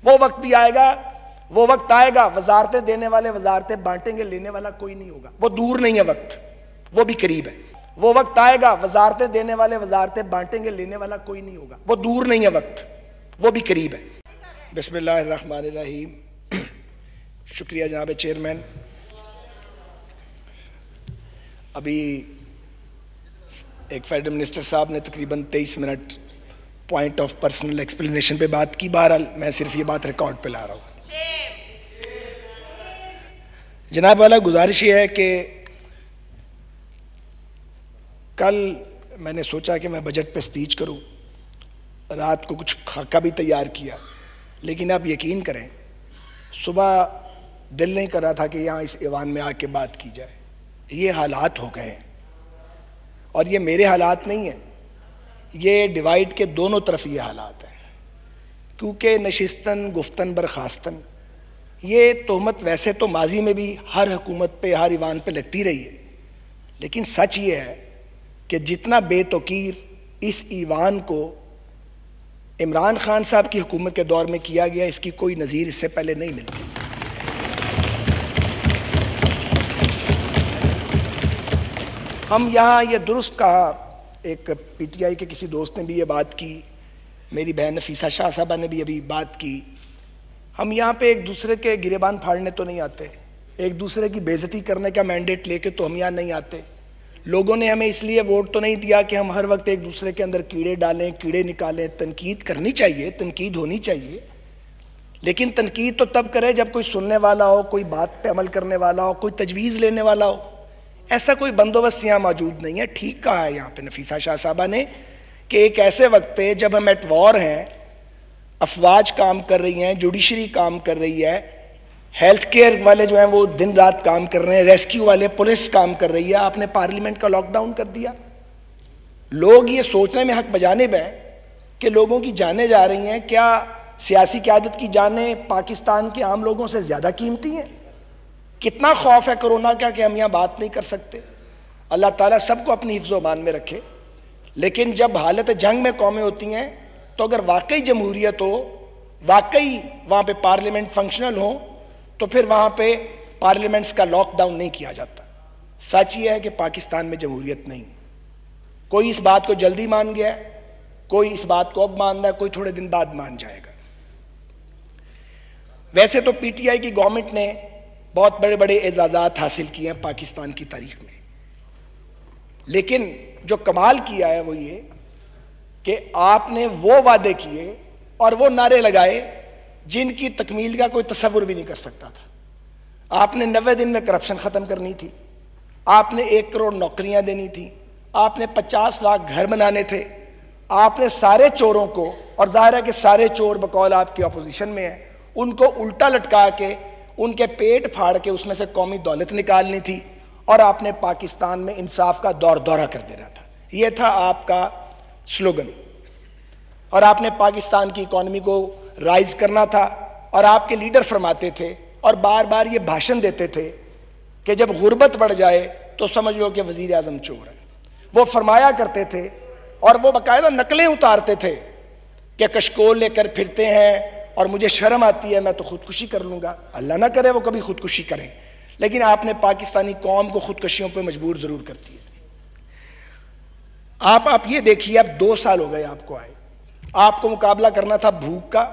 वो वक्त भी आएगा, वो वक्त आएगा, वजारतें देने वाले वजारतें बांटेंगे, लेने वाला कोई नहीं होगा। वो दूर नहीं है वक्त, वो भी करीब है। वो वक्त आएगा, वजारतें देने वाले वजारतें बांटेंगे, लेने वाला कोई नहीं होगा। वो दूर नहीं है वक्त, वो भी करीब है। बिस्मिल्लाहिर्रहमानिर्रहीम। शुक्रिया जनाब चेयरमैन। अभी एक फेडरल मिनिस्टर साहब ने तकरीबन 23 minute point of personal explanation पे बात की। बहरहाल मैं सिर्फ ये बात रिकॉर्ड पे ला रहा हूँ। जनाब वाला गुजारिश ये है कि कल मैंने सोचा कि मैं बजट पे स्पीच करूं, रात को कुछ खाका भी तैयार किया, लेकिन आप यकीन करें सुबह दिल नहीं कर रहा था कि यहाँ इस ईवान में आके बात की जाए। ये हालात हो गए हैं, और ये मेरे हालात नहीं हैं, ये डिवाइड के दोनों तरफ ये हालात हैं। क्योंकि नशिस्तन गुफ्तन बरखास्तन, ये तोहमत वैसे तो माजी में भी हर हुकूमत पे, हर ईवान पे लगती रही है, लेकिन सच ये है कि जितना बेतौकीर इस ईवान को इमरान खान साहब की हुकूमत के दौर में किया गया, इसकी कोई नज़ीर इससे पहले नहीं मिलती। हम यहाँ ये दुरुस्त कहा, एक पीटीआई के किसी दोस्त ने भी ये बात की, मेरी बहन नफीसा शाह साहबा ने भी अभी बात की। हम यहाँ पे एक दूसरे के गिरेबान फाड़ने तो नहीं आते, एक दूसरे की बेइज्जती करने का मैंडेट लेके तो हम यहाँ नहीं आते। लोगों ने हमें इसलिए वोट तो नहीं दिया कि हम हर वक्त एक दूसरे के अंदर कीड़े डालें, कीड़े निकालें। तनकीद करनी चाहिए, तनकीद होनी चाहिए, लेकिन तनकीद तो तब करें जब कोई सुनने वाला हो, कोई बात पे अमल करने वाला हो, कोई तजवीज़ लेने वाला हो। ऐसा कोई बंदोबस्त यहाँ मौजूद नहीं है। ठीक कहा है यहाँ पे नफीसा शाह साहबा ने कि एक ऐसे वक्त पे जब हम एट वॉर हैं, अफवाज काम कर रही हैं, जुडिशरी काम कर रही है, हेल्थ केयर वाले जो हैं वो दिन रात काम कर रहे हैं, रेस्क्यू वाले, पुलिस काम कर रही है, आपने पार्लियामेंट का लॉकडाउन कर दिया। लोग ये सोचने में हक बजानिब है कि लोगों की जानें जा रही हैं, क्या सियासी क़यादत की जानें पाकिस्तान के आम लोगों से ज़्यादा कीमती हैं? कितना खौफ है कोरोना का कि हम यहाँ बात नहीं कर सकते। अल्लाह ताला सबको अपनी हिफ्ज़-ओ-मान में रखे। लेकिन जब हालत जंग में कौमें होती हैं, तो अगर वाकई जमहूरियत हो, वाकई वहाँ पे पार्लियामेंट फंक्शनल हो, तो फिर वहाँ पे पार्लियामेंट्स का लॉकडाउन नहीं किया जाता। सच ये है कि पाकिस्तान में जमहूरियत नहीं। कोई इस बात को जल्दी मान गया है, कोई इस बात को अब मान रहा है, कोई थोड़े दिन बाद मान जाएगा। वैसे तो पीटीआई की गवर्नमेंट ने बहुत बड़े बड़े एजाज़ात हासिल किए हैं पाकिस्तान की तारीख में, लेकिन जो कमाल किया है वो ये कि आपने वो वादे किए और वो नारे लगाए जिनकी तकमील का कोई तसव्वुर भी नहीं कर सकता था। आपने 90 दिन में करप्शन ख़त्म करनी थी, आपने 1 करोड़ नौकरियां देनी थी, आपने 50 लाख घर बनाने थे, आपने सारे चोरों को, और जाहिर है कि सारे चोर बकौल आपकी अपोजिशन में हैं, उनको उल्टा लटका के उनके पेट फाड़ के उसमें से कौमी दौलत निकालनी थी, और आपने पाकिस्तान में इंसाफ का दौरा कर देना था। ये था आपका स्लोगन, और आपने पाकिस्तान की इकॉनमी को राइज करना था। और आपके लीडर फरमाते थे और बार बार ये भाषण देते थे कि जब गुर्बत बढ़ जाए तो समझ लो कि वज़ीर आज़म चोर है। वो फरमाया करते थे और वो बाकायदा नकलें उतारते थे कि कशकोल लेकर फिरते हैं और मुझे शर्म आती है, मैं तो खुदकुशी कर लूँगा। अल्लाह ना करे वो कभी खुदकुशी करें, लेकिन आपने पाकिस्तानी कौम को खुदकुशियों पर मजबूर ज़रूर कर दिया। आप ये देखिए, अब 2 साल हो गए आपको आए, आपको मुकाबला करना था भूख का,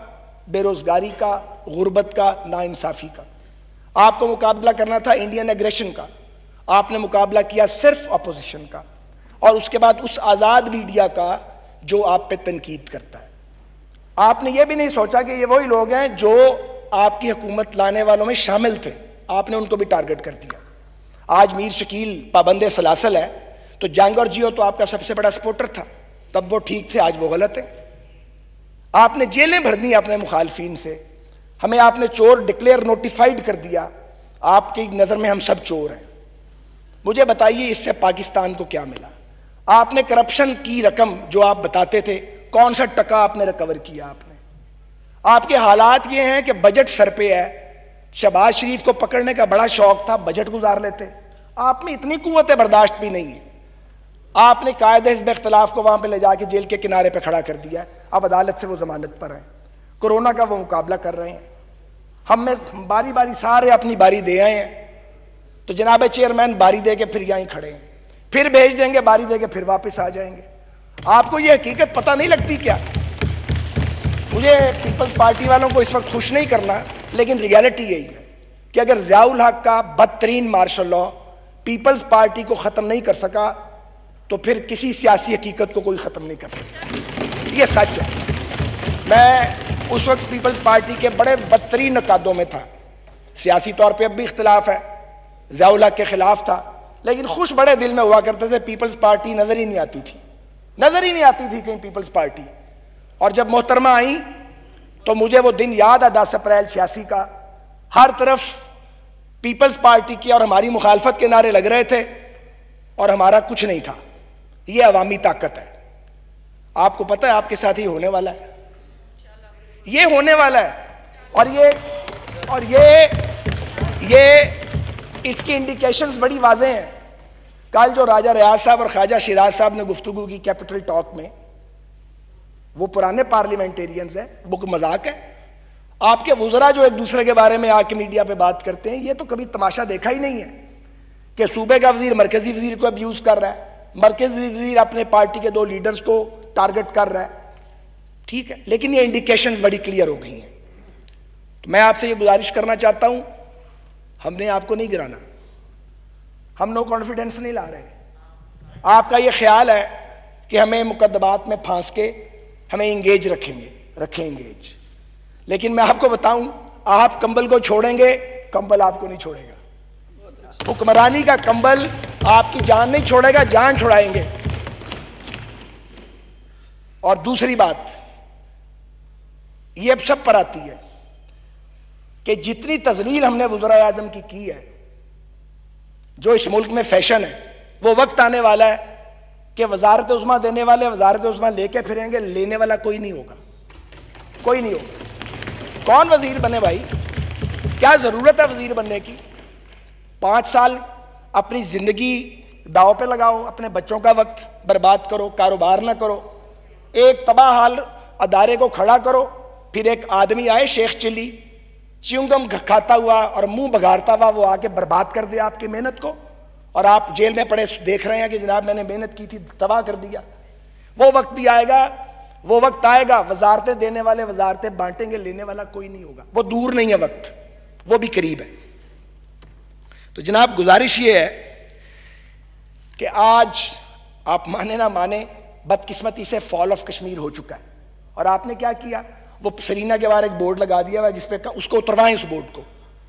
बेरोजगारी का, गुर्बत का, नाइंसाफ़ी का। आपको मुकाबला करना था इंडियन एग्रेशन का, आपने मुकाबला किया सिर्फ अपोजिशन का, और उसके बाद उस आज़ाद मीडिया का जो आप पे तनकीद करता है। आपने ये भी नहीं सोचा कि ये वही लोग हैं जो आपकी हुकूमत लाने वालों में शामिल थे, आपने उनको भी टारगेट कर दिया। आज मीर शकील पाबंदे सलासल है, तो जंग और जियो तो आपका सबसे बड़ा सपोर्टर था, तब वो ठीक थे, आज वो गलत है। आपने जेलें भर दी अपने मुखालफिन से, हमें आपने चोर डिक्लेयर नोटिफाइड कर दिया, आपकी नज़र में हम सब चोर हैं। मुझे बताइए इससे पाकिस्तान को क्या मिला? आपने करप्शन की रकम जो आप बताते थे, कौन सा टका आपने रिकवर किया? आपके हालात ये हैं कि बजट सर पे है, शहबाज शरीफ को पकड़ने का बड़ा शौक था, बजट गुजार लेते। आप में इतनी कुव्वत बर्दाश्त भी नहीं है। आपने कायदे हिज़्ब इख्तिलाफ को वहाँ पे ले जाके जेल के किनारे पे खड़ा कर दिया, अब अदालत से वो जमानत पर है। कोरोना का वो मुकाबला कर रहे हैं। हम बारी बारी सारे अपनी बारी दे आए हैं, तो जनाब चेयरमैन बारी दे के फिर यहीं खड़े हैं, फिर भेज देंगे, बारी दे के फिर वापस आ जाएंगे। आपको ये हकीकत पता नहीं लगती क्या? मुझे पीपल्स पार्टी वालों को इस वक्त खुश नहीं करना, लेकिन रियलिटी यही है कि अगर ज़ियाउल हक का बदतरीन मार्शल लॉ पीपल्स पार्टी को ख़त्म नहीं कर सका, तो फिर किसी सियासी हकीकत को कोई ख़त्म नहीं कर सकता। ये सच है। मैं उस वक्त पीपल्स पार्टी के बड़े बदतरीन नकादों में था, सियासी तौर पे अब भी इख्तिलाफ है, ज़ियाउल हक के ख़िलाफ़ था, लेकिन खुश बड़े दिल में हुआ करते थे। पीपल्स पार्टी नज़र ही नहीं आती थी, नज़र ही नहीं आती थी कहीं पीपल्स पार्टी। और जब मोहतरमा आई तो मुझे वो दिन याद है, 10 अप्रैल 86 का। हर तरफ पीपल्स पार्टी की और हमारी मुखालफत के नारे लग रहे थे और हमारा कुछ नहीं था। ये अवामी ताकत है। आपको पता है आपके साथ ही होने वाला है, ये होने वाला है। और ये इसकी इंडिकेशंस बड़ी वाज़ेह हैं। कल जो राजा रियाज साहब और ख्वाजा शिराज साहब ने गुफ्तगू की कैपिटल टॉक में, वो पुराने पार्लियामेंटेरियंस हैं, वो कोई मजाक है? आपके वुज़रा जो एक दूसरे के बारे में आके मीडिया पे बात करते हैं, ये तो कभी तमाशा देखा ही नहीं है कि सूबे का वजीर मरकजी वजीर को अब्यूज कर रहा है, मरकजी वजीर अपने पार्टी के 2 लीडर्स को टारगेट कर रहा है। ठीक है, लेकिन ये इंडिकेशंस बड़ी क्लियर हो गई हैं। तो मैं आपसे ये गुजारिश करना चाहता हूं, हमने आपको नहीं गिराना, हम नो कॉन्फिडेंस नहीं ला रहे। आपका ये ख्याल है कि हमें मुकदमात में फांस के हमें इंगेज रखें इंगेज, लेकिन मैं आपको बताऊं, आप कंबल को छोड़ेंगे, कंबल आपको नहीं छोड़ेगा। हुक्मरानी का कंबल आपकी जान नहीं छोड़ेगा, जान छुड़ाएंगे। और दूसरी बात ये अब सब पर आती है कि जितनी तजलील हमने वज़रा आज़म की है, जो इस मुल्क में फैशन है, वो वक्त आने वाला है कि वजारत उज़्मा देने वाले वजारत उज़्मा लेके फिरेंगे, लेने वाला कोई नहीं होगा, कोई नहीं होगा। कौन वजीर बने भाई? क्या ज़रूरत है वजीर बनने की? 5 साल अपनी ज़िंदगी दाव पे लगाओ, अपने बच्चों का वक्त बर्बाद करो, कारोबार ना करो, एक तबाह हाल अदारे को खड़ा करो, फिर एक आदमी आए शेख चिल्ली च्युइंगम खाता हुआ और मुंह बघारता हुआ, वो आके बर्बाद कर दे आपकी मेहनत को, और आप जेल में पड़े देख रहे हैं कि जनाब मैंने मेहनत की थी, तबाह कर दिया। वो वक्त भी आएगा, वो वक्त आएगा, वजारतें देने वाले वजारतें बांटेंगे, लेने वाला कोई नहीं होगा। वो दूर नहीं है वक्त, वो भी करीब है। तो जनाब गुजारिश ये है कि आज आप माने ना माने, बदकिस्मती से फॉल ऑफ कश्मीर हो चुका है। और आपने क्या किया? वो सरीना के बाहर एक बोर्ड लगा दिया हुआ जिसपे उसको उतरवाएं। उस बोर्ड को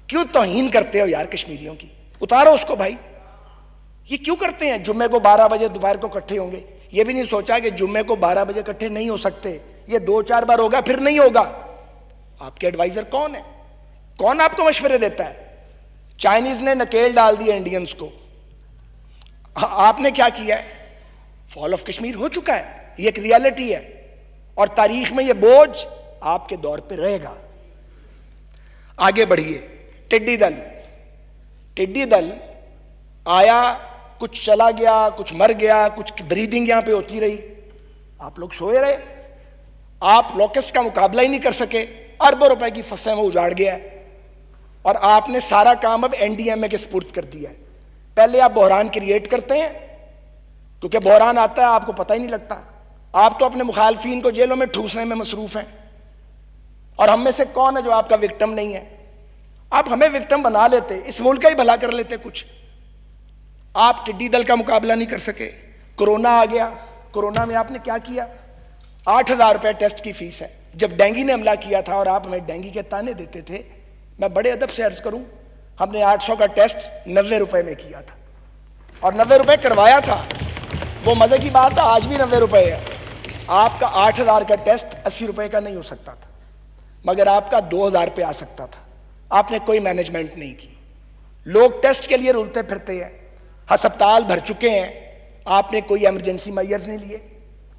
क्यों तौहीन करते हो यार कश्मीरियों की? उतारो उसको भाई। ये क्यों करते हैं? जुम्मे को 12 बजे दोपहर को इकट्ठे होंगे, ये भी नहीं सोचा कि जुम्मे को 12 बजे इकट्ठे नहीं हो सकते, ये 2-4 बार होगा फिर नहीं होगा। आपके एडवाइजर कौन है? कौन आपको मशवरे देता है? चाइनीज ने नकेल डाल दिया इंडियंस को, आपने क्या किया है? फॉल ऑफ कश्मीर हो चुका है, ये एक रियलिटी है और तारीख में ये बोझ आपके दौर पे रहेगा। आगे बढ़िए। टिड्डी दल आया, कुछ चला गया, कुछ मर गया, कुछ ब्रीदिंग यहां पे होती रही, आप लोग सोए रहे। आप लोकेस्ट का मुकाबला ही नहीं कर सके, अरबों रुपए की फसलें में उजाड़ गया और आपने सारा काम अब एनडीएमए के सुपुर्द कर दिया है। पहले आप बहरान क्रिएट करते हैं, क्योंकि बहरान आता है आपको पता ही नहीं लगता, आप तो अपने मुखालफीन को जेलों में ठूसने में मसरूफ हैं। और हम में से कौन है जो आपका विक्टिम नहीं है? आप हमें विक्टिम बना लेते, इस मुल्क का ही भला कर लेते कुछ। आप टिड्डी दल का मुकाबला नहीं कर सके, कोरोना आ गया, कोरोना में आपने क्या किया? 8,000 रुपये टेस्ट की फीस है। जब डेंगू ने हमला किया था और आप हमें डेंगू के ताने देते थे, मैं बड़े अदब से अर्ज करूं, हमने 800 का टेस्ट 90 रुपए में किया था और 90 रुपए करवाया था। वो मजे की बात है, आज भी 90 रुपए है। आपका 8,000 का टेस्ट 80 रुपए का नहीं हो सकता था, मगर आपका 2,000 पे आ सकता था। आपने कोई मैनेजमेंट नहीं की, लोग टेस्ट के लिए रुलते फिरते हैं, अस्पताल भर चुके हैं, आपने कोई इमरजेंसी मेजर्स नहीं लिए।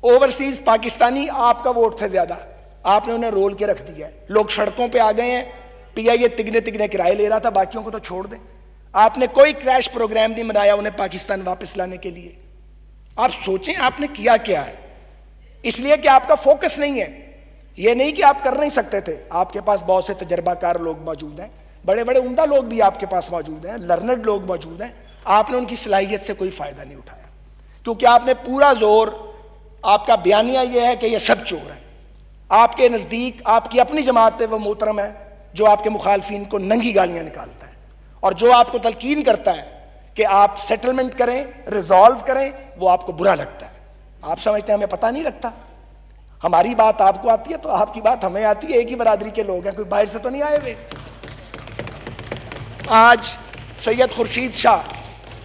ओवरसीज पाकिस्तानी आपका वोट से ज्यादा आपने उन्हें रोल के रख दिया है। लोग सड़कों पे आ गए हैं, पीआईए तिगने किराए ले रहा था, बाकियों को तो छोड़ दें। आपने कोई क्रैश प्रोग्राम नहीं बनाया उन्हें पाकिस्तान वापस लाने के लिए। आप सोचें आपने किया क्या है, इसलिए कि आपका फोकस नहीं है। ये नहीं कि आप कर नहीं सकते थे, आपके पास बहुत से तजर्बाकार लोग मौजूद हैं, बड़े बड़े उम्दा लोग भी आपके पास मौजूद हैं, लर्नड लोग मौजूद हैं, आपने उनकी सलाहियत से कोई फ़ायदा नहीं उठाया, क्योंकि आपने पूरा जोर, आपका बयानिया ये है कि ये सब चोर हैं। आपके नज़दीक आपकी अपनी जमात पे वो मोहतरम है जो आपके मुखालफिन को नंगी गालियाँ निकालता है और जो आपको तलकीन करता है कि आप सेटलमेंट करें, रिजॉल्व करें, वो आपको बुरा लगता है। आप समझते हैं हमें पता नहीं लगता, हमारी बात आपको आती है तो आपकी बात हमें आती है, एक ही बरादरी के लोग हैं, कोई बाहर से तो नहीं आए हुए। आज सैयद खुर्शीद शाह,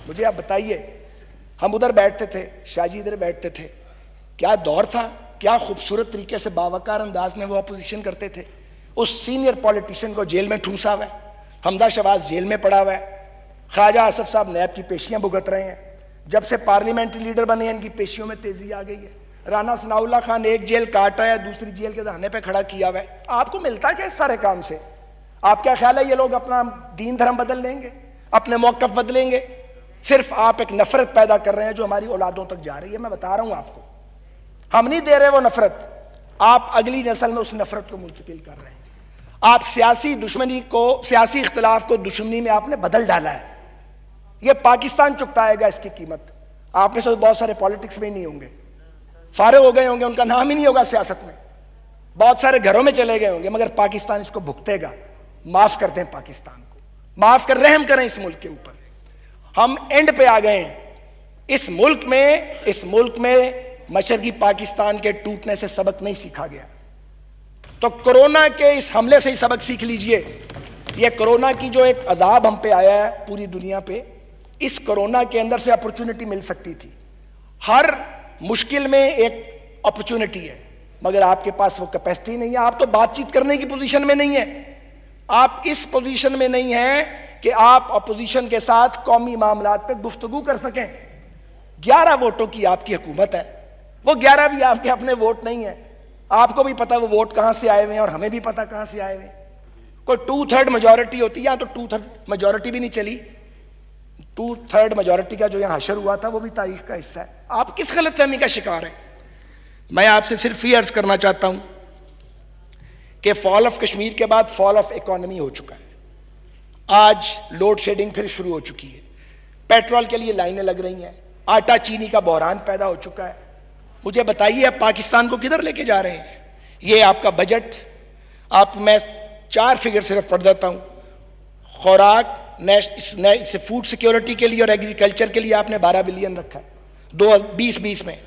मुझे आप बताइए, हम उधर बैठते थे, शाहजी इधर बैठते थे, क्या दौर था, क्या खूबसूरत तरीके से बावकार अंदाज में वो अपोजिशन करते थे। उस सीनियर पॉलिटिशियन को जेल में ठूंसा हुआ है, हमदा शहबाज जेल में पड़ा हुआ है, ख्वाजा आसफ साहब नैब की पेशियां भुगत रहे हैं, जब से पार्लियामेंट्री लीडर बने हैं इनकी पेशियों में तेजी आ गई है। राना सनाउल्लाह खान एक जेल काटा है, दूसरी जेल के दहाने पे खड़ा किया हुआ है। आपको मिलता क्या इस सारे काम से? आप क्या ख्याल है ये लोग अपना दीन धर्म बदल लेंगे, अपने मौक़िफ़ बदलेंगे? सिर्फ आप एक नफरत पैदा कर रहे हैं जो हमारी औलादों तक जा रही है। मैं बता रहा हूं आपको, हम नहीं दे रहे वो नफरत, आप अगली नस्ल में उस नफरत को मुंतकिल कर रहे हैं। आप सियासी दुश्मनी को, सियासी इख्तिलाफ को दुश्मनी में आपने बदल डाला है। ये पाकिस्तान चुकताएगा इसकी कीमत। आप में से बहुत सारे पॉलिटिक्स में ही नहीं होंगे, फारिग हो गए होंगे, उनका नाम ही नहीं होगा सियासत में, बहुत सारे घरों में चले गए होंगे, मगर पाकिस्तान इसको भुगतेगा। माफ कर दें पाकिस्तान को, माफ कर, रहम करें इस मुल्क के ऊपर। हम एंड पे आ गए हैं। इस मुल्क में मशरकी पाकिस्तान के टूटने से सबक नहीं सीखा गया, तो कोरोना के इस हमले से ही सबक सीख लीजिए। ये कोरोना की जो एक अजाब हम पे आया है पूरी दुनिया पे, इस कोरोना के अंदर से अपॉर्चुनिटी मिल सकती थी। हर मुश्किल में एक अपॉर्चुनिटी है, मगर आपके पास वो कैपेसिटी नहीं है। आप तो बातचीत करने की पोजीशन में नहीं है, आप इस पोजीशन में नहीं हैं कि आप अपोजिशन के साथ कौमी मामलात पे गुफ्तगू कर सकें। 11 वोटों की आपकी हुकूमत है, वो 11 भी आपके अपने वोट नहीं है। आपको भी पता वो वोट कहां से आए हुए हैं और हमें भी पता कहां से आए हुए हैं। कोई 2/3 मेजॉरिटी होती है, तो 2/3 मेजॉरिटी भी नहीं चली। 2/3 मेजॉरिटी का जो यहां हशर हुआ था वो भी तारीख का हिस्सा है। आप किस गलतफहमी का शिकार हैं? मैं आपसे सिर्फ ये अर्ज करना चाहता हूं कि फॉल ऑफ कश्मीर के बाद फॉल ऑफ इकोनॉमी हो चुका है। आज लोड शेडिंग फिर शुरू हो चुकी है, पेट्रोल के लिए लाइनें लग रही हैं, आटा चीनी का बहरान पैदा हो चुका है। मुझे बताइए आप पाकिस्तान को किधर लेके जा रहे हैं? ये आपका बजट, मैं 4 फिगर सिर्फ पढ़ देता हूँ। खुराक, फूड सिक्योरिटी के लिए और एग्रीकल्चर के लिए आपने 12 बिलियन रखा है 2020 में।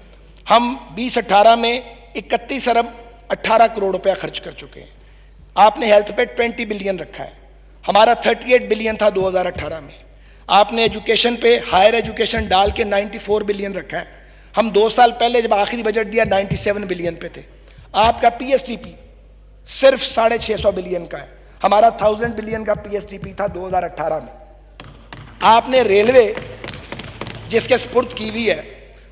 हम 2018 में 31 अरब 18 करोड़ रुपया खर्च कर चुके हैं। आपने हेल्थ पे 20 बिलियन रखा है, हमारा 38 बिलियन था 2018 में। आपने एजुकेशन पे, हायर एजुकेशन डाल के 94 बिलियन रखा है। हम 2 साल पहले जब आखिरी बजट दिया 97 बिलियन पे थे। आपका पीएसटीपी सिर्फ 650 बिलियन का है, हमारा 1000 बिलियन का पीएसटीपी था 2018 में। आपने रेलवे जिसके स्पुर्द की हुई है,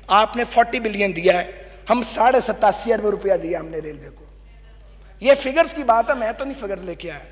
आपने 40 बिलियन दिया है, हम 87.5 अरब रुपया दिया हमने रेलवे को। ये फिगर्स की बात है, मैं तो नहीं फिगर्स लेके आया।